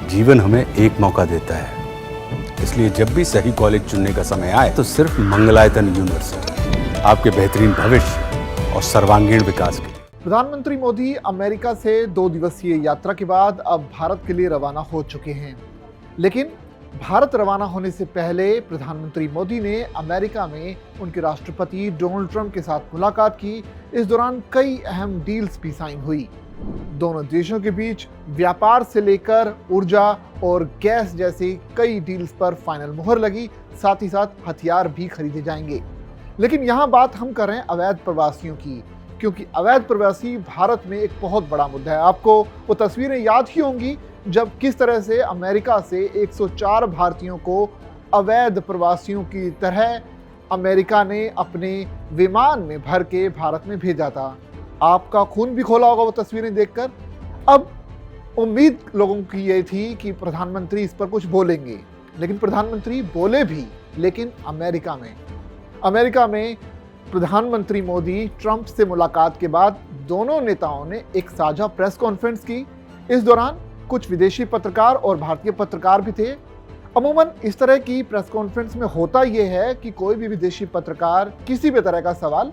जीवन हमें एक मौका देता है, इसलिए जब भी सही कॉलेज चुनने का समय आए तो सिर्फ मंगलायतन यूनिवर्सिटी आपके बेहतरीन भविष्य और सर्वांगीण विकास के लिए। प्रधानमंत्री मोदी अमेरिका से 2 दिवसीय यात्रा के बाद अब भारत के लिए रवाना हो चुके हैं। लेकिन भारत रवाना होने से पहले प्रधानमंत्री मोदी ने अमेरिका में उनके राष्ट्रपति डोनाल्ड ट्रंप के साथ मुलाकात की। इस दौरान कई अहम डील्स भी साइन हुई। दोनों देशों के बीच व्यापार से लेकर ऊर्जा और गैस जैसी कई डील्स पर फाइनल मुहर लगी। साथ ही साथ हथियार भी खरीदे जाएंगे। लेकिन यहाँ बात हम कर रहे हैं अवैध प्रवासियों की, क्योंकि अवैध प्रवासी भारत में एक बहुत बड़ा मुद्दा है। आपको वो तस्वीरें याद ही होंगी जब किस तरह से अमेरिका से 104 भारतीयों को अवैध प्रवासियों की तरह अमेरिका ने अपने विमान में भर के भारत में भेजा था। आपका खून भी खोला होगा वो तस्वीरें देखकर। अब उम्मीद लोगों की ये थी कि प्रधानमंत्री इस पर कुछ बोलेंगे, लेकिन प्रधानमंत्री बोले भी, लेकिन अमेरिका में प्रधानमंत्री मोदी ट्रंप से मुलाकात के बाद दोनों नेताओं ने एक साझा प्रेस कॉन्फ्रेंस की। इस दौरान कुछ विदेशी पत्रकार और भारतीय पत्रकार भी थे। अमूमन इस तरह की प्रेस कॉन्फ्रेंस में होता यह है कि कोई भी विदेशी पत्रकार किसी भी तरह का सवाल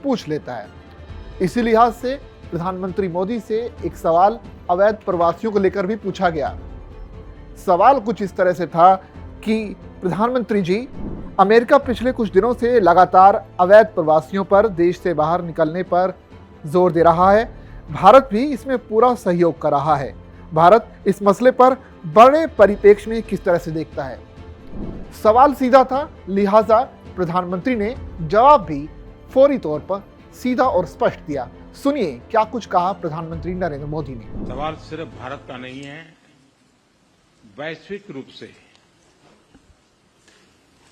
पूछ लेता है। इसी लिहाज से प्रधानमंत्री मोदी से एक सवाल अवैध प्रवासियों को लेकर भी पूछा गया। सवाल कुछ इस तरह से था कि प्रधानमंत्री जी, अमेरिका पिछले कुछ दिनों से लगातार अवैध प्रवासियों पर देश से बाहर निकलने पर जोर दे रहा है। भारत भी इसमें पूरा सहयोग कर रहा है। भारत इस मसले पर बड़े परिप्रेक्ष्य में किस तरह से देखता है? सवाल सीधा था, लिहाजा प्रधानमंत्री ने जवाब भी फौरी तौर पर सीधा और स्पष्ट दिया। सुनिए क्या कुछ कहा प्रधानमंत्री नरेंद्र मोदी ने। सवाल सिर्फ भारत का नहीं है, वैश्विक रूप से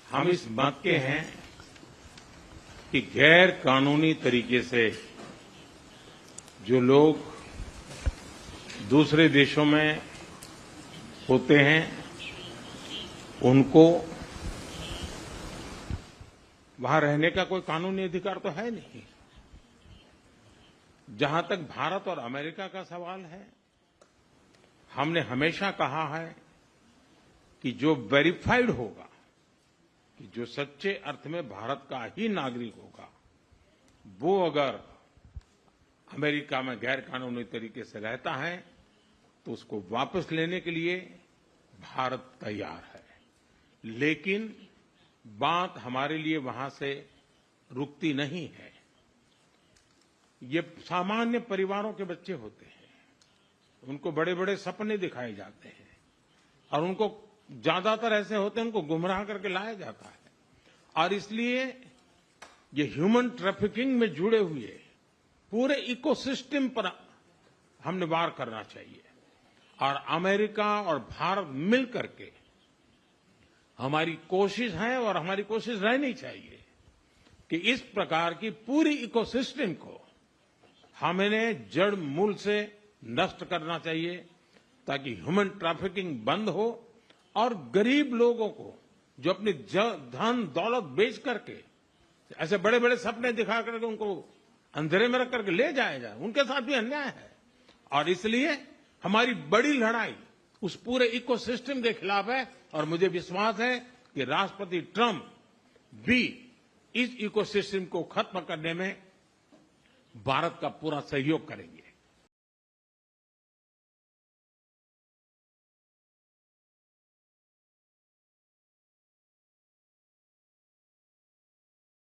हम इस मत के हैं कि गैर कानूनी तरीके से जो लोग दूसरे देशों में होते हैं उनको वहां रहने का कोई कानूनी अधिकार तो है नहीं। जहां तक भारत और अमेरिका का सवाल है, हमने हमेशा कहा है कि जो वेरीफाइड होगा, कि जो सच्चे अर्थ में भारत का ही नागरिक होगा, वो अगर अमेरिका में गैर कानूनी तरीके से रहता है तो उसको वापस लेने के लिए भारत तैयार है। लेकिन बात हमारे लिए वहां से रुकती नहीं है। ये सामान्य परिवारों के बच्चे होते हैं, उनको बड़े बड़े सपने दिखाए जाते हैं और उनको ज्यादातर ऐसे होते हैं उनको गुमराह करके लाया जाता है। और इसलिए ये ह्यूमन ट्रैफिकिंग में जुड़े हुए पूरे इकोसिस्टम पर हमने वार करना चाहिए। और अमेरिका और भारत मिल करके हमारी कोशिश है और हमारी कोशिश रहनी चाहिए कि इस प्रकार की पूरी इकोसिस्टम को हमें जड़ मूल से नष्ट करना चाहिए, ताकि ह्यूमन ट्रैफिकिंग बंद हो और गरीब लोगों को जो अपनी धन दौलत बेच करके ऐसे बड़े बड़े सपने दिखा करके उनको अंधेरे में रख करके ले जाया जाए, उनके साथ भी अन्याय है। और इसलिए हमारी बड़ी लड़ाई उस पूरे इकोसिस्टम के खिलाफ है। और मुझे विश्वास है कि राष्ट्रपति ट्रंप भी इस इकोसिस्टम को खत्म करने में भारत का पूरा सहयोग करेंगे।